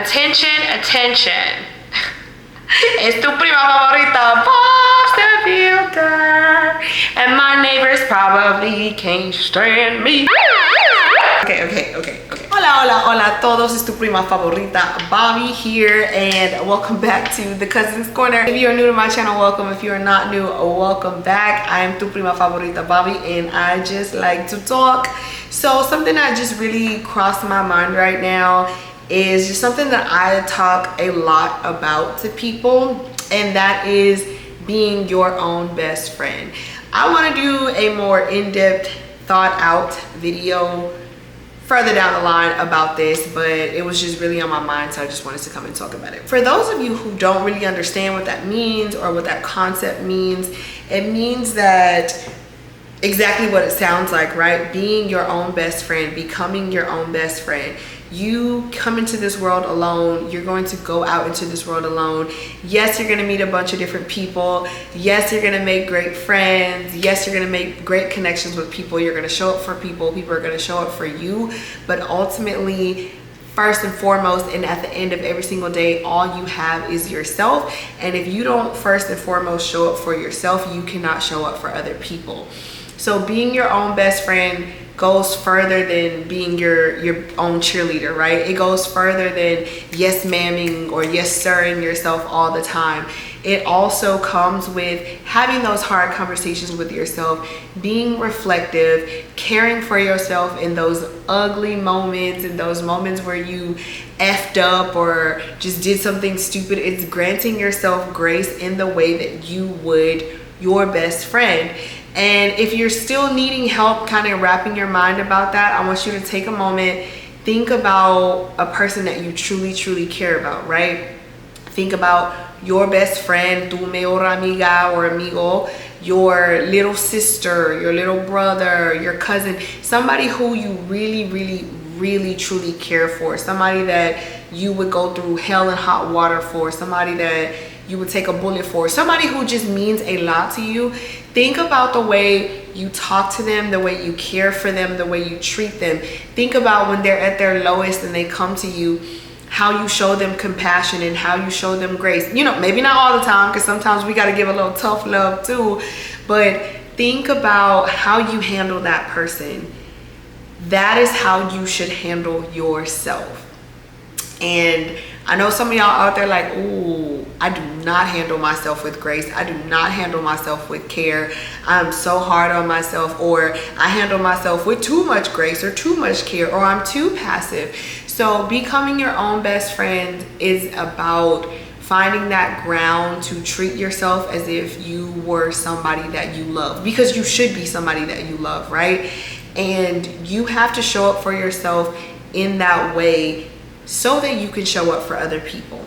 Attention, attention. Es tu prima favorita, Pops the Filter. And my neighbors probably can't stand me. Okay. Hola a todos. Es tu prima favorita, Bobby here, and welcome back to the Cousins Corner. If you're new to my channel, welcome. If you're not new, welcome back. I am tu prima favorita, Bobby, and I just like to talk. So something that just really crossed my mind right now is just something that I talk a lot about to people, and that is being your own best friend. I want to do a more in-depth, thought out video further down the line about this, but it was just really on my mind, so I just wanted to come and talk about it. For those of you who don't really understand what that means or what that concept means, it means that exactly what it sounds like, right? Being your own best friend, becoming your own best friend. You come into this world alone. You're going to go out into this world alone. Yes, you're going to meet a bunch of different people. Yes, you're going to make great friends. Yes, you're going to make great connections with people. You're going to show up for people. People are going to show up for you. But ultimately, first and foremost, and at the end of every single day, all you have is yourself. And if you don't first and foremost show up for yourself, you cannot show up for other people. So being your own best friend goes further than being your own cheerleader, right? It goes further than yes ma'aming or yes sirring yourself all the time. It also comes with having those hard conversations with yourself, being reflective, caring for yourself in those ugly moments, in those moments where you effed up or just did something stupid. It's granting yourself grace in the way that you would your best friend. And if you're still needing help kind of wrapping your mind about that, I want you to take a moment, think about a person that you truly care about, right? Think about your best friend, tu mejor amiga or amigo, your little sister, your little brother, your cousin, somebody who you really truly care for, somebody that you would go through hell and hot water for, somebody that you would take a bullet for, somebody who just means a lot to you. Think about the way you talk to them, the way you care for them, the way you treat them. Think about when they're at their lowest and they come to you, how you show them compassion and how you show them grace. You know, maybe not all the time, because sometimes we got to give a little tough love too, but think about how you handle that person. That is how you should handle yourself. And I know some of y'all out there like, ooh, I do not handle myself with grace. I do not handle myself with care. I'm so hard on myself, or I handle myself with too much grace or too much care, or I'm too passive. So becoming your own best friend is about finding that ground to treat yourself as if you were somebody that you love, because you should be somebody that you love, right? And you have to show up for yourself in that way so that you can show up for other people.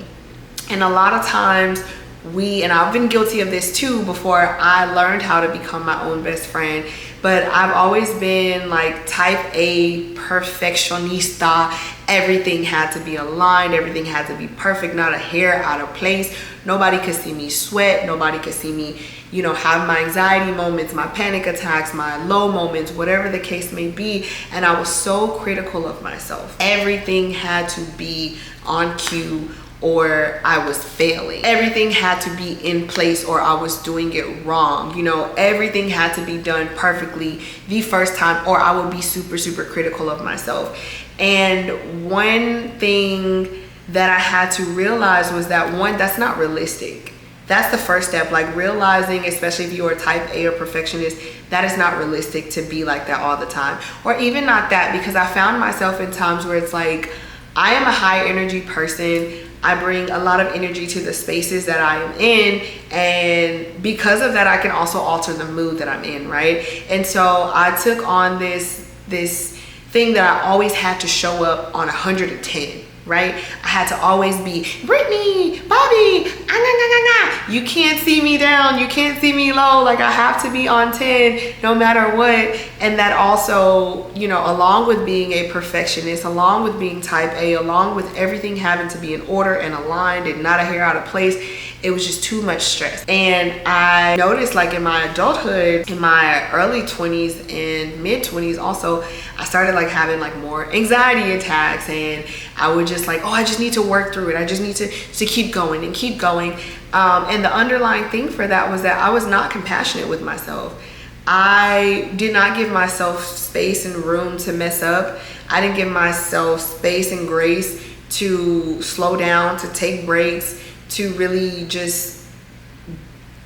And a lot of times and I've been guilty of this too before I learned how to become my own best friend, but I've always been like type A perfectionista. Everything had to be aligned, everything had to be perfect, not a hair out of place. Nobody could see me sweat, nobody could see me, you know, have my anxiety moments, my panic attacks, my low moments, whatever the case may be. And I was so critical of myself. Everything had to be on cue or I was failing. Everything had to be in place or I was doing it wrong. You know, everything had to be done perfectly the first time or I would be super critical of myself. And one thing that I had to realize was that, one, that's not realistic. That's the first step, like realizing, especially if you are type A or perfectionist, that is not realistic to be like that all the time. Or even not that, because I found myself in times where it's like, I am a high energy person. I bring a lot of energy to the spaces that I am in, and because of that I can also alter the mood that I'm in, right? And so I took on this thing that I always had to show up on 110, right? I had to always be Brittany, Bobby, you can't see me down, you can't see me low, like I have to be on 10 no matter what. And that also, you know, along with being a perfectionist, along with being type A, along with everything having to be in order and aligned and not a hair out of place, it was just too much stress. And I noticed, like in my adulthood, in my early 20s and mid 20s also, I started like having like more anxiety attacks, and I would just like, oh, I just need to work through it. I just need to keep going and keep going. And the underlying thing for that was that I was not compassionate with myself. I did not give myself space and room to mess up. I didn't give myself space and grace to slow down, to take breaks, to really just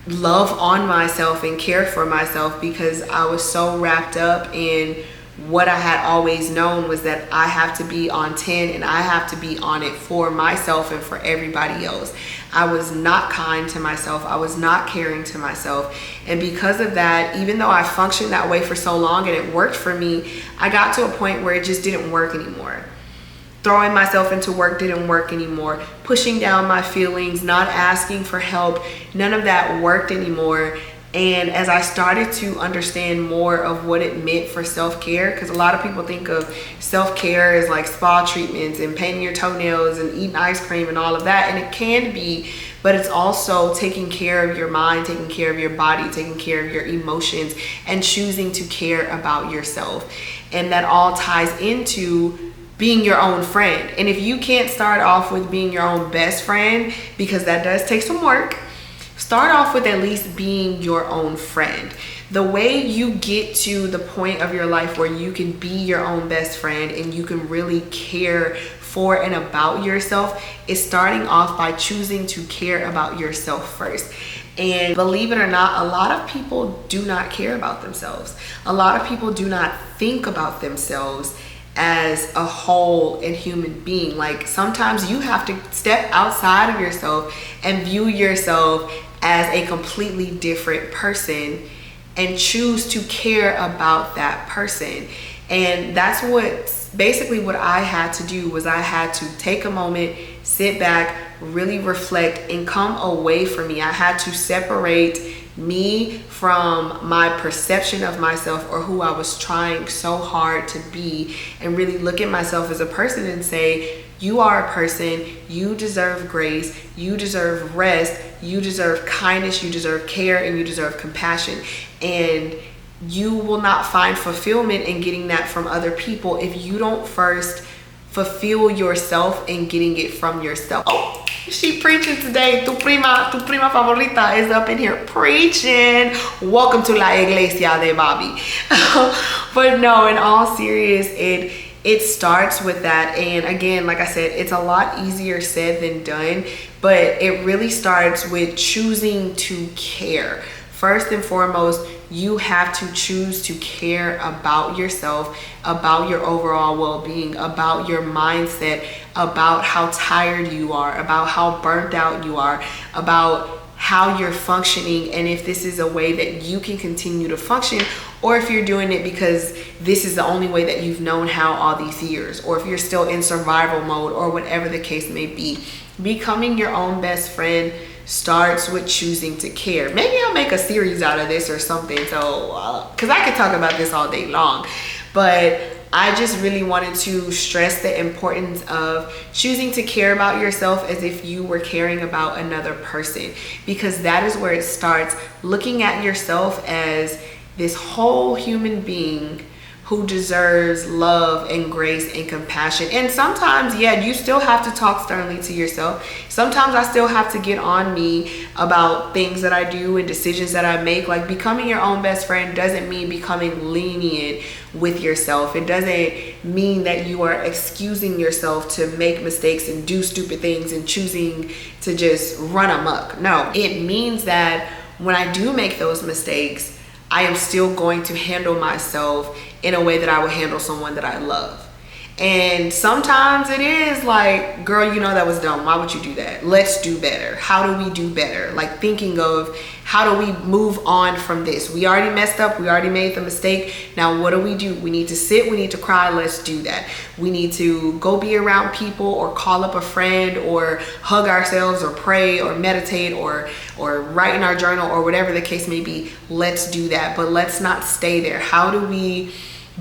love on myself and care for myself, because I was so wrapped up in what I had always known was that I have to be on 10 and I have to be on it for myself and for everybody else. I was not kind to myself. I was not caring to myself. And because of that, even though I functioned that way for so long and it worked for me, I got to a point where it just didn't work anymore. Throwing myself into work didn't work anymore. Pushing down my feelings, not asking for help, none of that worked anymore. And as I started to understand more of what it meant for self-care, because a lot of people think of self-care as like spa treatments and painting your toenails and eating ice cream and all of that, and it can be, but it's also taking care of your mind, taking care of your body, taking care of your emotions, and choosing to care about yourself. And that all ties into being your own friend. And if you can't start off with being your own best friend, because that does take some work, start off with at least being your own friend. The way you get to the point of your life where you can be your own best friend and you can really care for and about yourself is starting off by choosing to care about yourself first. And believe it or not, a lot of people do not care about themselves. A lot of people do not think about themselves as a whole and human being. Like sometimes you have to step outside of yourself and view yourself as a completely different person and choose to care about that person. And that's basically what I had to do. Was I had to take a moment, sit back, really reflect, and come away from me. I had to separate me from my perception of myself, or who I was trying so hard to be, and really look at myself as a person and say, you are a person, you deserve grace, you deserve rest, you deserve kindness, you deserve care, and you deserve compassion. And you will not find fulfillment in getting that from other people if you don't first fulfill yourself in getting it from yourself. Oh, she preaching today. Tu prima favorita is up in here preaching. Welcome to La Iglesia de Bobby. But no, in all serious, it starts with that. And again, like I said, it's a lot easier said than done, but it really starts with choosing to care. First and foremost, you have to choose to care about yourself, about your overall well-being, about your mindset, about how tired you are, about how burnt out you are, about how you're functioning, and if this is a way that you can continue to function, or if you're doing it because this is the only way that you've known how all these years, or if you're still in survival mode, or whatever the case may be. Becoming your own best friend starts with choosing to care. Maybe I'll make a series out of this or something, so because I could talk about this all day long, but I just really wanted to stress the importance of choosing to care about yourself as if you were caring about another person, because that is where it starts. Looking at yourself as this whole human being who deserves love and grace and compassion. And sometimes, yeah, you still have to talk sternly to yourself. Sometimes I still have to get on me about things that I do and decisions that I make. Like, becoming your own best friend doesn't mean becoming lenient with yourself. It doesn't mean that you are excusing yourself to make mistakes and do stupid things and choosing to just run amok. No, it means that when I do make those mistakes, I am still going to handle myself in a way that I would handle someone that I love. And sometimes it is like, girl, you know that was dumb. Why would you do that? Let's do better. How do we do better? Like, thinking of how do we move on from this? We already messed up. We already made the mistake. Now, what do? We need to sit. We need to cry. Let's do that. We need to go be around people, or call up a friend, or hug ourselves, or pray, or meditate, or write in our journal, or whatever the case may be. Let's do that. But let's not stay there. How do we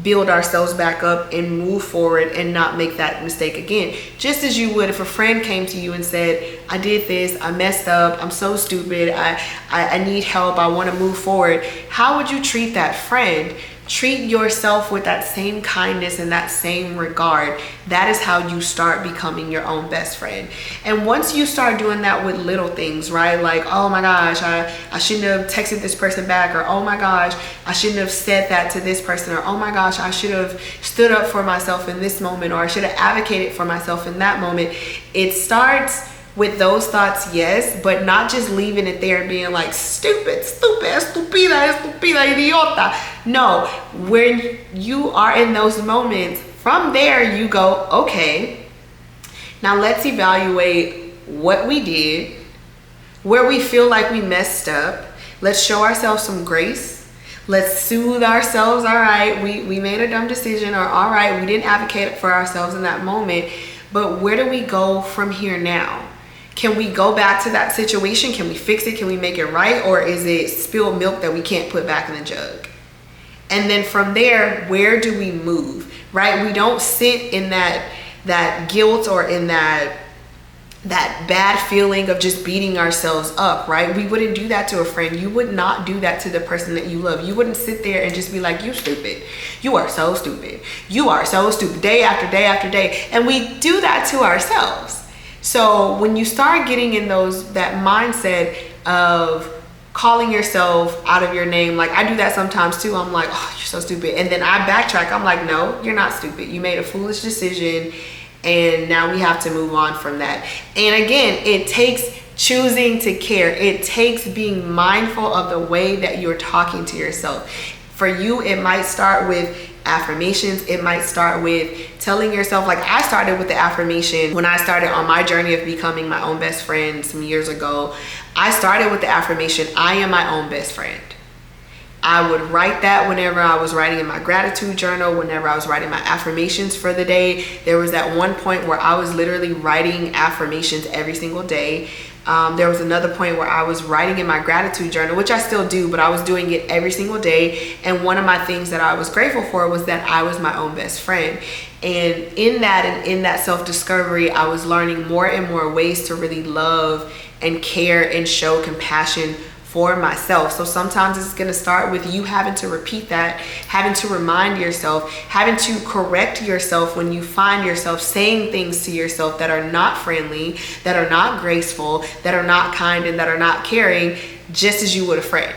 build ourselves back up and move forward and not make that mistake again? Just as you would if a friend came to you and said, I did this, I messed up, I'm so stupid, I need help, I want to move forward. How would you treat that friend? treat yourself with that same kindness and that same regard. That is how you start becoming your own best friend. And once you start doing that with little things, right? Like, oh my gosh, I shouldn't have texted this person back, or oh my gosh, I shouldn't have said that to this person, or oh my gosh, I should have stood up for myself in this moment, or I should have advocated for myself in that moment. It starts with those thoughts, yes, but not just leaving it there and being like, stupid, estúpida, idiota. No, when you are in those moments, from there you go, okay, now let's evaluate what we did, where we feel like we messed up. Let's show ourselves some grace. Let's soothe ourselves. All right, we made a dumb decision, or all right, we didn't advocate for ourselves in that moment, but where do we go from here now? Can we go back to that situation? Can we fix it? Can we make it right? Or is it spilled milk that we can't put back in the jug? And then from there, where do we move, right? We don't sit in that guilt or in that bad feeling of just beating ourselves up, right? We wouldn't do that to a friend. You would not do that to the person that you love. You wouldn't sit there and just be like, you stupid. You are so stupid. You are so stupid, day after day after day. And we do that to ourselves. So when you start getting in that mindset of calling yourself out of your name, like I do that sometimes too. I'm like, oh, you're so stupid. And then I backtrack. I'm like, no, you're not stupid. You made a foolish decision. And now we have to move on from that. And again, it takes choosing to care. It takes being mindful of the way that you're talking to yourself. For you, it might start with affirmations. It might start with telling yourself, like I started with the affirmation when I started on my journey of becoming my own best friend some years ago. I started with the affirmation, I am my own best friend. I would write that whenever I was writing in my gratitude journal, whenever I was writing my affirmations for the day. There was that one point where I was literally writing affirmations every single day. There was another point where I was writing in my gratitude journal, which I still do, but I was doing it every single day. And one of my things that I was grateful for was that I was my own best friend. And in that self-discovery, I was learning more and more ways to really love and care and show compassion for myself. So sometimes it's going to start with you having to repeat that, having to remind yourself, having to correct yourself when you find yourself saying things to yourself that are not friendly, that are not graceful, that are not kind, and that are not caring, just as you would a friend.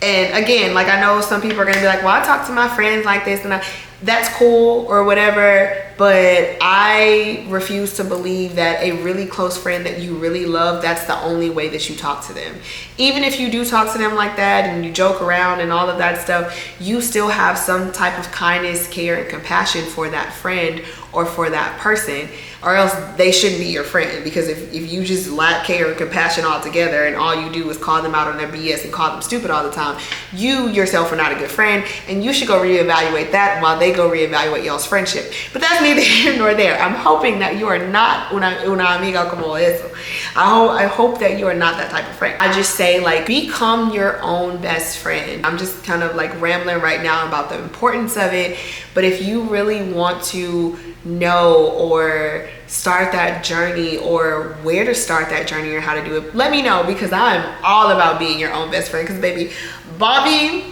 And again, like I know some people are going to be like, well, I talk to my friends like this, and that's cool or whatever, but I refuse to believe that a really close friend that you really love, that's the only way that you talk to them. Even if you do talk to them like that and you joke around and all of that stuff, you still have some type of kindness, care, and compassion for that friend or for that person, or else they shouldn't be your friend. Because if you just lack care and compassion altogether and all you do is call them out on their BS and call them stupid all the time, you yourself are not a good friend, and you should go reevaluate that while they go reevaluate y'all's friendship. But that's neither here nor there. I'm hoping that you are not una amiga como eso. I hope that you are not that type of friend. I just say, like, become your own best friend. I'm just kind of like rambling right now about the importance of it, but if you really want to know or start that journey, or where to start that journey, or how to do it, let me know, because I'm all about being your own best friend. Because baby, Bobby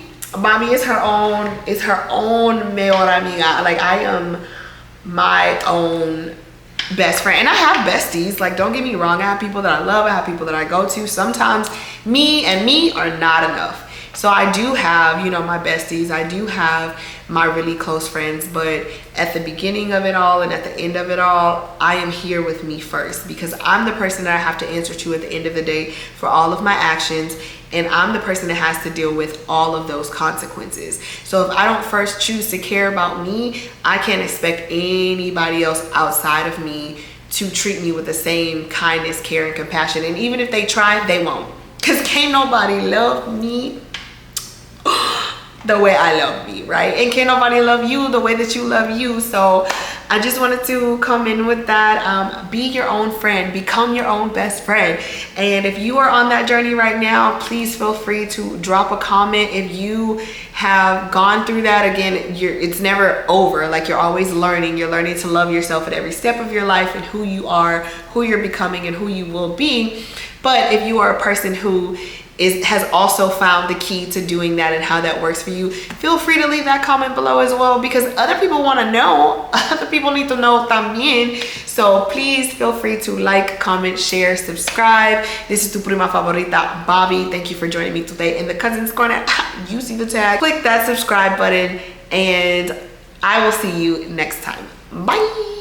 is her own mejor amiga. Like, I am my own best friend, and I have besties. Like, don't get me wrong, I have people that I love, I have people that I go to. Sometimes me are not enough. So I do have, my besties, I do have my really close friends, but at the beginning of it all and at the end of it all, I am here with me first, because I'm the person that I have to answer to at the end of the day for all of my actions, and I'm the person that has to deal with all of those consequences. So if I don't first choose to care about me, I can't expect anybody else outside of me to treat me with the same kindness, care, and compassion. And even if they try, they won't, because can't nobody love me the way I love me, right? And can't nobody love you the way that you love you. So I just wanted to come in with that. Be your own friend, become your own best friend. And if you are on that journey right now, please feel free to drop a comment. If you have gone through that, again, it's never over. Like, you're always learning. You're learning to love yourself at every step of your life, and who you are, who you're becoming, and who you will be. But if you are a person who has also found the key to doing that and how that works for you, feel free to leave that comment below as well, because other people want to know. Other people need to know también. So please feel free to like, comment, share, subscribe. This is tu prima favorita, Bobby. Thank you for joining me today in the Cousins Corner. You see the tag. Click that subscribe button and I will see you next time. Bye.